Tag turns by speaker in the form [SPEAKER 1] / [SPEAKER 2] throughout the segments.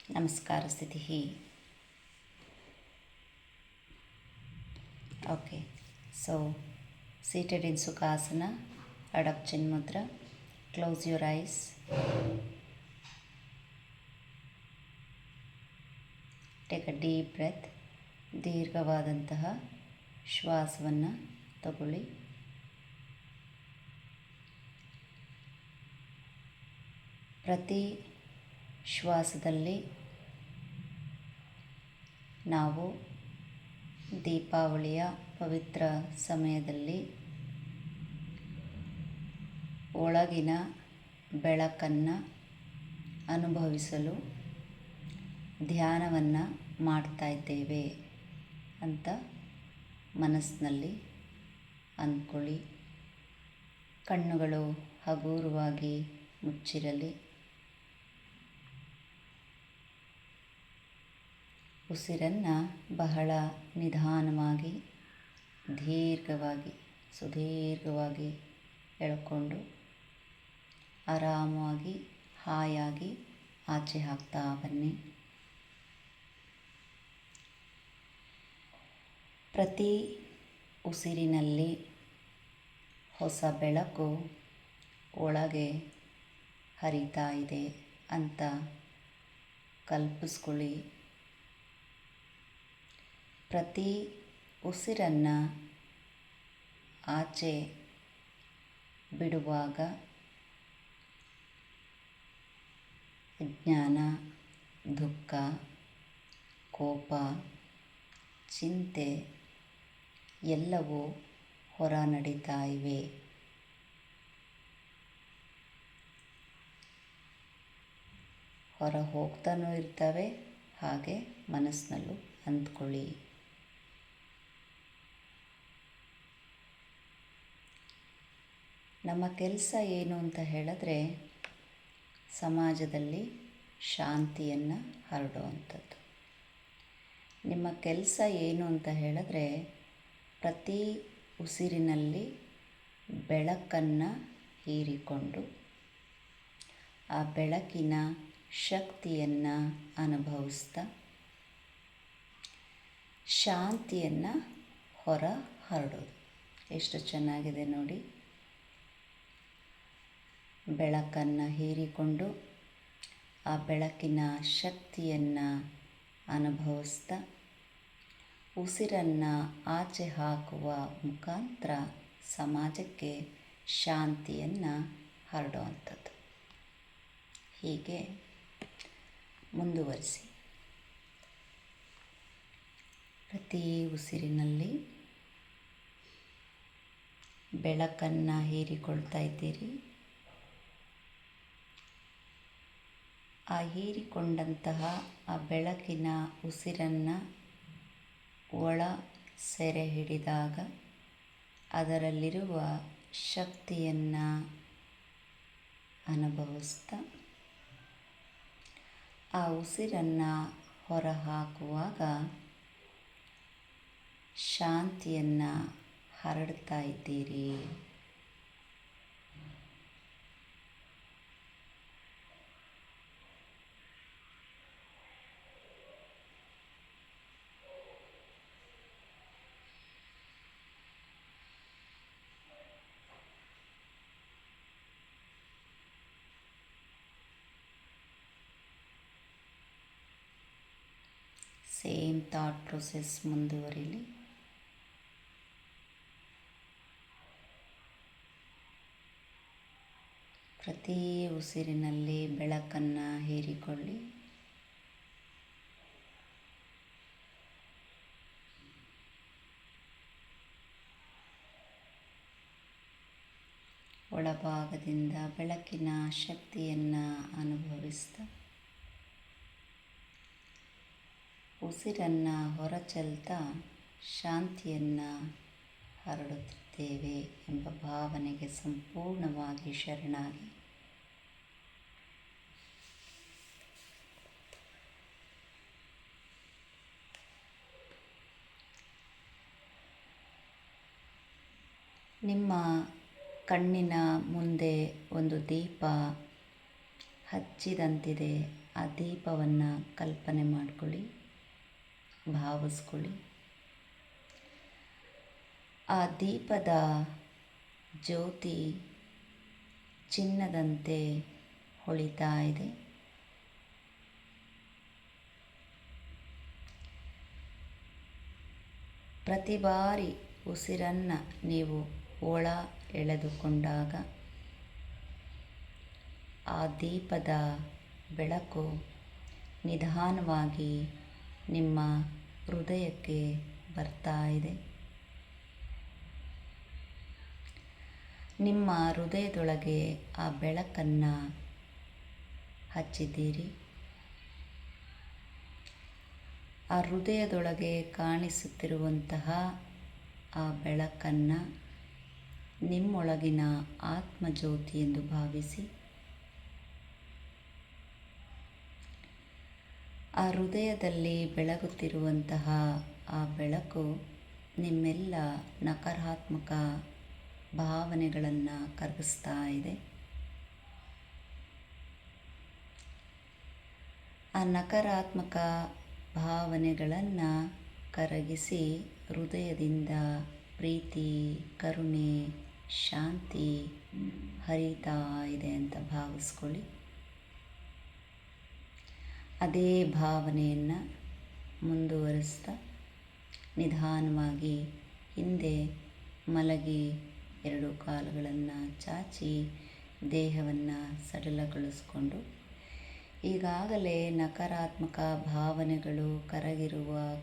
[SPEAKER 1] ನಮಸ್ಕಾರ ಸ್ಥಿತಿ. Okay, so seated in Sukhasana, Adap Chin Mudra, close your eyes. Take a deep breath. ದೀರ್ಘವಾದಂತಹ ಶ್ವಾಸವನ್ನು ತಗೊಳ್ಳಿ. ಪ್ರತಿ ಶ್ವಾಸದಲ್ಲಿ ನಾವು ದೀಪಾವಳಿಯ ಪವಿತ್ರ ಸಮಯದಲ್ಲಿ ಒಳಗಿನ ಬೆಳಕನ್ನು ಅನುಭವಿಸಲು ಧ್ಯಾನವನ್ನು ಮಾಡ್ತಾ ಇದ್ದೇವೆ ಅಂತ ಮನಸ್ಸಿನಲ್ಲಿ ಅಂದ್ಕೊಳ್ಳಿ. ಕಣ್ಣುಗಳು ಹಗುರವಾಗಿ ಮುಚ್ಚಿರಲಿ. ಉಸಿರನ್ನು ಬಹಳ ನಿಧಾನವಾಗಿ ಸುದೀರ್ಘವಾಗಿ ಎಳ್ಕೊಂಡು ಆರಾಮವಾಗಿ ಹಾಯಾಗಿ ಆಚೆ ಹಾಕ್ತಾ ಬನ್ನಿ. ಪ್ರತಿ ಉಸಿರಿನಲ್ಲಿ ಹೊಸ ಬೆಳಕು ಒಳಗೆ ಹರಿತಾ ಇದೆ ಅಂತ ಕಲ್ಪಿಸ್ಕೊಳ್ಳಿ. ಪ್ರತಿ ಉಸಿರನ್ನು ಆಚೆ ಬಿಡುವಾಗ ಅಜ್ಞಾನ, ದುಃಖ, ಕೋಪ, ಚಿಂತೆ ಎಲ್ಲವೂ ಹೊರ ನಡೀತಾ ಇವೆ. ಹೊರ ಹೋಗ್ತಾನೂ ಇರ್ತವೆ, ಹಾಗೆ ಮನಸ್ಸಿನಲ್ಲೂ ಅಂದ್ಕೊಳ್ಳಿ. ನಮ್ಮ ಕೆಲಸ ಏನು ಅಂತ ಹೇಳಿದ್ರೆ ಸಮಾಜದಲ್ಲಿ ಶಾಂತಿಯನ್ನು ಹರಡುವಂಥದ್ದು. ನಿಮ್ಮ ಕೆಲಸ ಏನು ಅಂತ ಹೇಳಿದ್ರೆ ಪ್ರತಿ ಉಸಿರಿನಲ್ಲಿ ಬೆಳಕನ್ನು ಹೀರಿಕೊಂಡು ಆ ಬೆಳಕಿನ ಶಕ್ತಿಯನ್ನು ಅನುಭವಿಸ್ತಾ ಶಾಂತಿಯನ್ನು ಹೊರ ಹರಡೋದು. ಎಷ್ಟು ಚೆನ್ನಾಗಿದೆ ನೋಡಿ. ಬೆಳಕನ್ನು ಹೀರಿಕೊಂಡು ಆ ಬೆಳಕಿನ ಶಕ್ತಿಯನ್ನು ಅನುಭವಿಸ್ತಾ ಉಸಿರನ್ನು ಆಚೆ ಹಾಕುವ ಮುಖಾಂತರ ಸಮಾಜಕ್ಕೆ ಶಾಂತಿಯನ್ನು ಹರಡುವಂಥದ್ದು. ಹೀಗೆ ಮುಂದುವರಿಸಿ. ಪ್ರತಿ ಉಸಿರಿನಲ್ಲಿ ಬೆಳಕನ್ನು ಹೀರಿಕೊಳ್ತಾ ಇದ್ದೀರಿ. ಆ ಹೀರಿಕೊಂಡಂತಹ ಆ ಬೆಳಕಿನ ಉಸಿರನ್ನು ಒಳ ಸೆರೆ ಹಿಡಿದಾಗ ಅದರಲ್ಲಿರುವ ಶಕ್ತಿಯನ್ನು ಅನುಭವಿಸ್ತಾ ಆ ಉಸಿರನ್ನು ಹೊರಹಾಕುವಾಗ ಶಾಂತಿಯನ್ನು ಹರಡ್ತಾ ಇದ್ದೀರಿ. ಸೇಮ್ ಥಾಟ್ ಪ್ರೊಸೆಸ್ ಮುಂದುವರಿಲಿ. ಪ್ರತಿ ಉಸಿರಿನಲ್ಲಿ ಬೆಳಕನ್ನು ಹೀರಿಕೊಳ್ಳಿ. ಒಳಭಾಗದಿಂದ ಬೆಳಕಿನ ಶಕ್ತಿಯನ್ನು ಅನುಭವಿಸ್ತಾ ಉಸಿರನ್ನು ಹೊರಚೆಲ್ತಾ ಶಾಂತಿಯನ್ನು ಹರಡುತ್ತಿದ್ದೇವೆ ಎಂಬ ಭಾವನೆಗೆ ಸಂಪೂರ್ಣವಾಗಿ ಶರಣಾಗಿ ನಿಮ್ಮ ಕಣ್ಣಿನ ಮುಂದೆ ಒಂದು ದೀಪ ಹಚ್ಚಿದಂತಿದೆ ಆ ದೀಪವನ್ನು ಕಲ್ಪನೆ ಮಾಡಿಕೊಳ್ಳಿ, ಭಾವಿಸ್ಕೊಳ್ಳಿ. ಆ ದೀಪದ ಜ್ಯೋತಿ ಚಿನ್ನದಂತೆ ಹೊಳಿತಾ ಇದೆ. ಪ್ರತಿ ಬಾರಿ ಉಸಿರನ್ನು ನೀವು ಒಳ ಎಳೆದುಕೊಂಡಾಗ ಆ ದೀಪದ ಬೆಳಕು ನಿಧಾನವಾಗಿ ನಿಮ್ಮ ಹೃದಯಕ್ಕೆ ಬರ್ತಾ ಇದೆ. ನಿಮ್ಮ ಹೃದಯದೊಳಗೆ ಆ ಬೆಳಕನ್ನು ಹಚ್ಚಿದ್ದೀರಿ. ಆ ಹೃದಯದೊಳಗೆ ಕಾಣಿಸುತ್ತಿರುವಂತಹ ಆ ಬೆಳಕನ್ನು ನಿಮ್ಮೊಳಗಿನ ಆತ್ಮಜ್ಯೋತಿ ಎಂದು ಭಾವಿಸಿ ಆ ಹೃದಯದಲ್ಲಿ ಬೆಳಗುತ್ತಿರುವಂತಹ ಆ ಬೆಳಕು ನಿಮ್ಮೆಲ್ಲ ನಕಾರಾತ್ಮಕ ಭಾವನೆಗಳನ್ನು ಕರಗಿಸ್ತಾ ಇದೆ. ಆ ನಕಾರಾತ್ಮಕ ಭಾವನೆಗಳನ್ನು ಕರಗಿಸಿ ಹೃದಯದಿಂದ ಪ್ರೀತಿ, ಕರುಣೆ, ಶಾಂತಿ ಹರಿತಾ ಇದೆ ಅಂತ ಭಾವಿಸ್ಕೊಳ್ಳಿ. ಅದೇ ಭಾವನೆಯನ್ನು ಮುಂದುವರಿಸ್ತಾ ನಿಧಾನವಾಗಿ ಹಿಂದೆ ಮಲಗಿ 2 ಕಾಲುಗಳನ್ನು ಚಾಚಿ ದೇಹವನ್ನು ಸಡಿಲಗೊಳಿಸ್ಕೊಂಡು, ಈಗಾಗಲೇ ನಕಾರಾತ್ಮಕ ಭಾವನೆಗಳು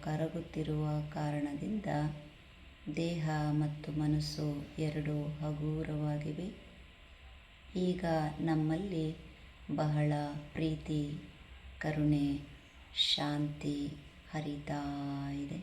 [SPEAKER 1] ಕರಗುತ್ತಿರುವ ಕಾರಣದಿಂದ ದೇಹ ಮತ್ತು ಮನಸ್ಸು ಎರಡೂ ಹಗುರವಾಗಿವೆ. ಈಗ ನಮ್ಮಲ್ಲಿ ಬಹಳ ಪ್ರೀತಿ, ಕರುಣೆ, ಶಾಂತಿ ಹರಿತಾ ಇದೆ.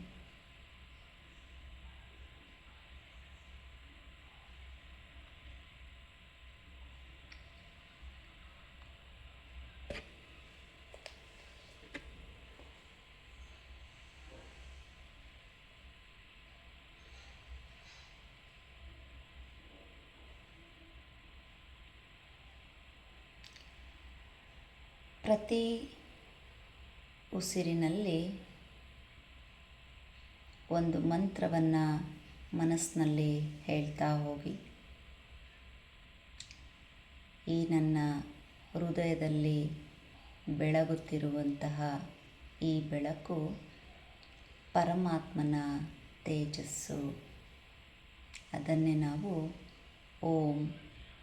[SPEAKER 1] ಪ್ರತಿ ಉಸಿರಿನಲ್ಲಿ ಒಂದು ಮಂತ್ರವನ್ನು ಮನಸ್ಸಿನಲ್ಲಿ ಹೇಳ್ತಾ ಹೋಗಿ. ಈ ನನ್ನ ಹೃದಯದಲ್ಲಿ ಬೆಳಗುತ್ತಿರುವಂತಹ ಈ ಬೆಳಕು ಪರಮಾತ್ಮನ ತೇಜಸ್ಸು. ಅದನ್ನೇ ನಾವು ಓಂ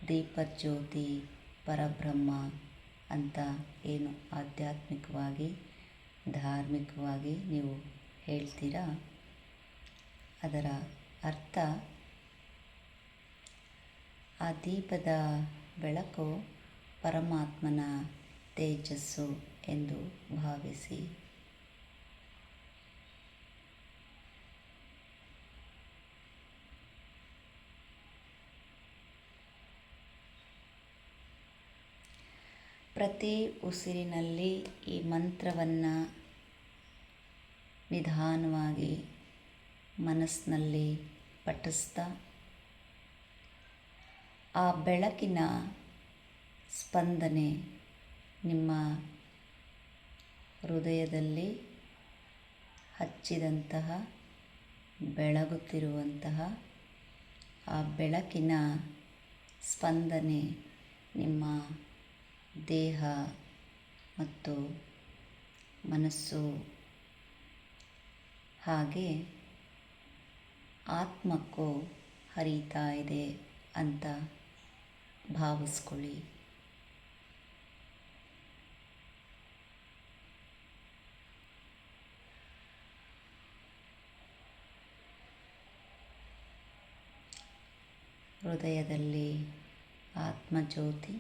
[SPEAKER 1] ದೀಪಜ್ಯೋತಿ ಪರಬ್ರಹ್ಮ ಅಂತ ಏನು ಆಧ್ಯಾತ್ಮಿಕವಾಗಿ, ಧಾರ್ಮಿಕವಾಗಿ ನೀವು ಹೇಳ್ತೀರಾ, ಅದರ ಅರ್ಥ ಆ ದೀಪದ ಬೆಳಕು ಪರಮಾತ್ಮನ ತೇಜಸ್ಸು ಎಂದು ಭಾವಿಸಿ. ಪ್ರತಿ ಉಸಿರಿನಲ್ಲಿ ಈ ಮಂತ್ರವನ್ನು ನಿಧಾನವಾಗಿ ಮನಸ್ಸಿನಲ್ಲಿ ಪಠಿಸ್ತಾ ಆ ಬೆಳಕಿನ ಸ್ಪಂದನೆ ನಿಮ್ಮ ಹೃದಯದಲ್ಲಿ ಹಚ್ಚಿದಂತಹ ಬೆಳಗುತ್ತಿರುವಂತಹ ಆ ಬೆಳಕಿನ ಸ್ಪಂದನೆ ನಿಮ್ಮ ದೇಹ ಮತ್ತು ಮನಸ್ಸು ಹಾಗೆ ಆತ್ಮಕ್ಕೂ ಹರಿತಾ ಇದೆ ಅಂತ ಭಾವಿಸ್ಕೊಳ್ಳಿ. ಹೃದಯದಲ್ಲಿ ಆತ್ಮಜ್ಯೋತಿ,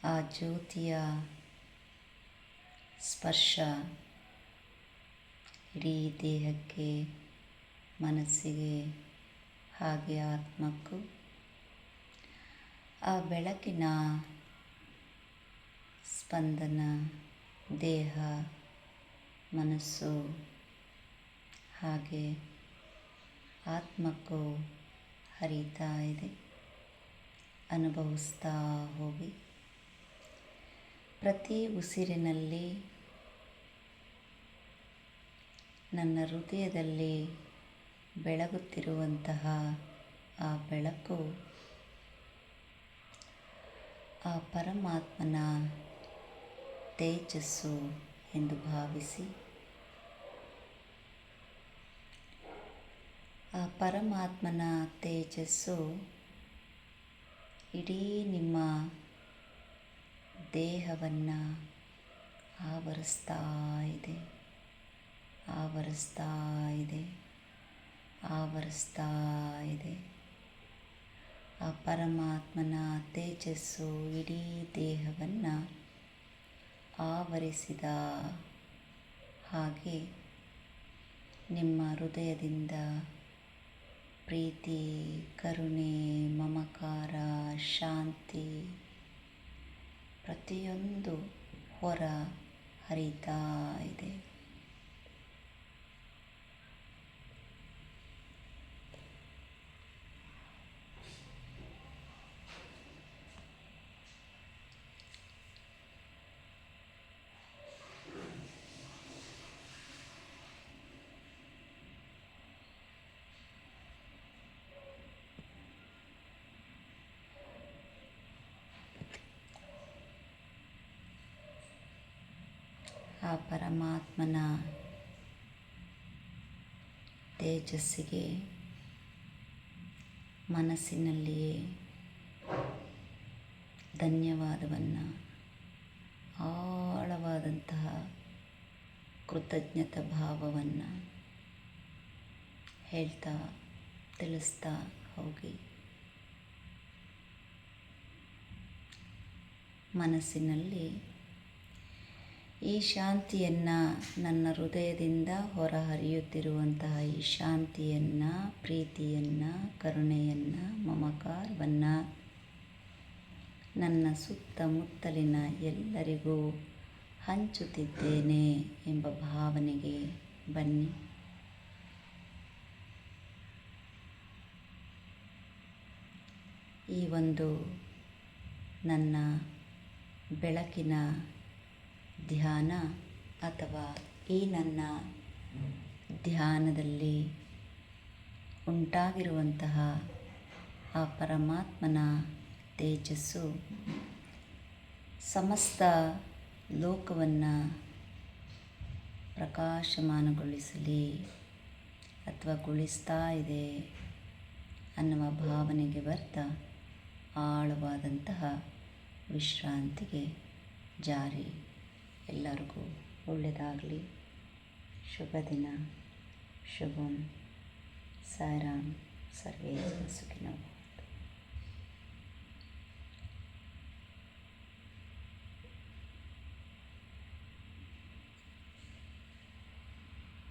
[SPEAKER 1] ಆ ಜ್ಯೋತಿಯ ಸ್ಪರ್ಶ ಇಡೀ ದೇಹಕ್ಕೆ, ಮನಸ್ಸಿಗೆ ಹಾಗೆ ಆತ್ಮಕ್ಕೂ ಆ ಬೆಳಕಿನ ಸ್ಪಂದನ ದೇಹ, ಮನಸ್ಸು ಹಾಗೆ ಆತ್ಮಕ್ಕೂ ಹರಿತಾ ಇದೆ. ಅನುಭವಿಸ್ತಾ ಹೋಗಿ. ಪ್ರತಿ ಉಸಿರಿನಲ್ಲಿ ನನ್ನ ಹೃದಯದಲ್ಲಿ ಬೆಳಗುತ್ತಿರುವಂತಹ ಆ ಬೆಳಕು ಆ ಪರಮಾತ್ಮನ ತೇಜಸ್ಸು ಎಂದು ಭಾವಿಸಿ, ಆ ಪರಮಾತ್ಮನ ತೇಜಸ್ಸು ಇಡೀ ನಿಮ್ಮ ದೇಹವನ್ನು ಆವರಿಸ್ತಾ ಇದೆ, ಆವರಿಸ್ತಾ ಇದೆ, ಆವರಿಸ್ತಾ ಇದೆ. ಆ ಪರಮಾತ್ಮನ ತೇಜಸ್ಸು ಇಡೀ ದೇಹವನ್ನು ಆವರಿಸಿದ ಹಾಗೆ ನಿಮ್ಮ ಹೃದಯದಿಂದ ಪ್ರೀತಿ, ಕರುಣೆ, ಮಮಕಾರ, ಶಾಂತಿ ಪ್ರತಿಯೊಂದು ಹೊರ ಹರಿತಾ ಇದೆ. ಆ ಪರಮಾತ್ಮನ ತೇಜಸ್ಸಿಗೆ ಮನಸ್ಸಿನಲ್ಲಿಯೇ ಧನ್ಯವಾದವನ್ನು, ಆಳವಾದಂತಹ ಕೃತಜ್ಞತಾ ಭಾವವನ್ನು ಹೇಳ್ತಾ ತಿಳಿಸ್ತಾ ಹೋಗಿ. ಮನಸ್ಸಿನಲ್ಲಿ ಈ ಶಾಂತಿಯನ್ನು, ನನ್ನ ಹೃದಯದಿಂದ ಹೊರಹರಿಯುತ್ತಿರುವಂತಹ ಈ ಶಾಂತಿಯನ್ನು, ಪ್ರೀತಿಯನ್ನು, ಕರುಣೆಯನ್ನು, ಮಮಕಾರವನ್ನು ನನ್ನ ಸುತ್ತಮುತ್ತಲಿನ ಎಲ್ಲರಿಗೂ ಹಂಚುತ್ತಿದ್ದೇನೆ ಎಂಬ ಭಾವನೆಗೆ ಬನ್ನಿ. ಈ ಒಂದು ನನ್ನ ಬೆಳಕಿನ ಧ್ಯಾನ ಅಥವಾ ಈ ನನ್ನ ಧ್ಯಾನದಲ್ಲಿ ಉಂಟಾಗಿರುವಂತಹ ಆ ಪರಮಾತ್ಮನ ತೇಜಸ್ಸು ಸಮಸ್ತ ಲೋಕವನ್ನು ಪ್ರಕಾಶಮಾನಗೊಳಿಸಲಿ ಅಥವಾ ಗೊಳಿಸ್ತಾ ಇದೆ ಅನ್ನುವ ಭಾವನೆಗೆ ಬರ್ತಾ ಆಳವಾದಂತಹ ವಿಶ್ರಾಂತಿಗೆ ಜಾರಿ. ಎಲ್ಲರಿಗೂ ಒಳ್ಳೆಯದಾಗಲಿ. ಶುಭ ದಿನ. ಶುಭಂ. ಸಾಯಿರಾಮ್. ಸರ್ವೇ ಜನ ಸುಖಿನೋ.